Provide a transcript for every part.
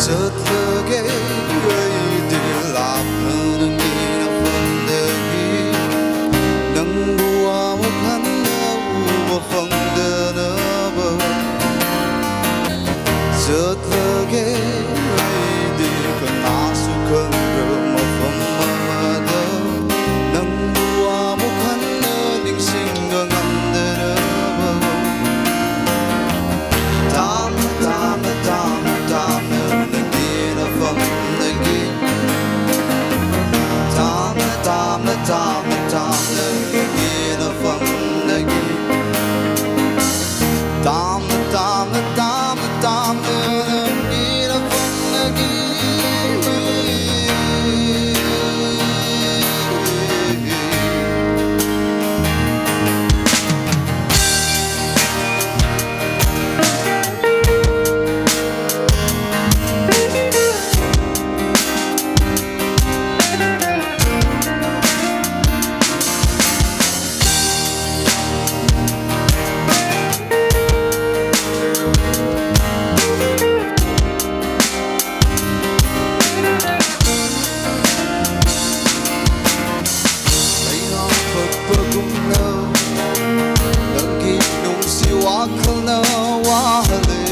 Sötlege öydü lafının yine fındaki Nang buwa mo kanna uwa fındana ba Sötlege öydü kanasu kanra mafamada Nang buwa mo kanna ningsingga ngandana ba Dama dama dama dama Dama dama yine famnagi Dama dama dama dama yine famnagi Wakana wahale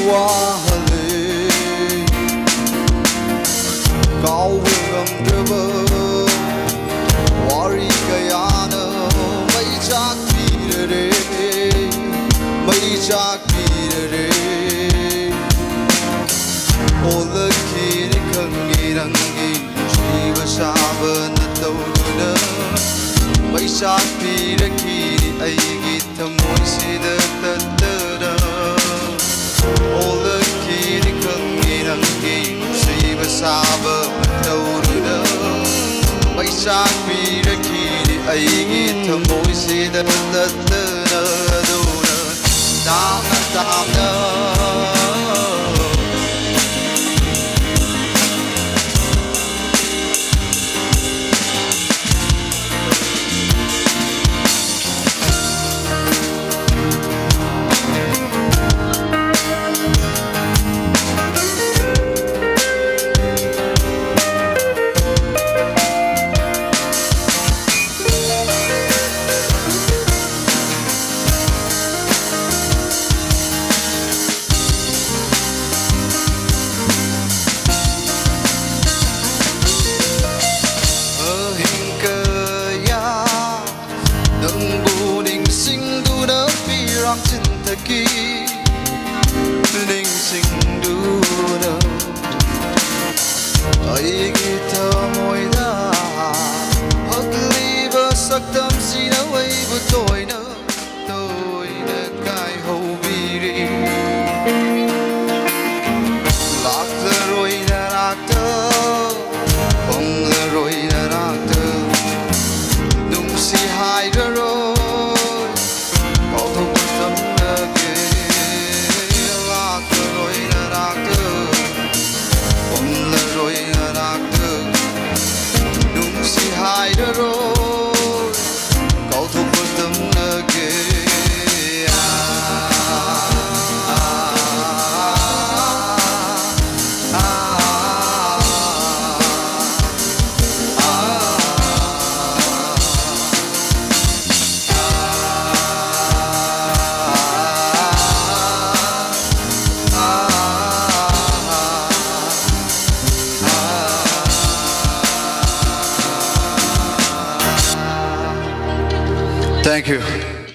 wahale Kau beramdaba wari kayana mai chak pirare Ola kiri kangi rangi shiva shabana tauduna mai chak piraki aigi thamoy sida tattara Ola kiri kangi rangi shiva saba tauruna mai chak piraki aigi thamoy sida tattara dona dama dama Cintaku ning singduna aigi thamoida hagli ba saktam sina wai bu toina kai hobiri lakta roina rakta hong roina rakta nungsi haidaro Kau thuộc con tâm nơi kia Thank you.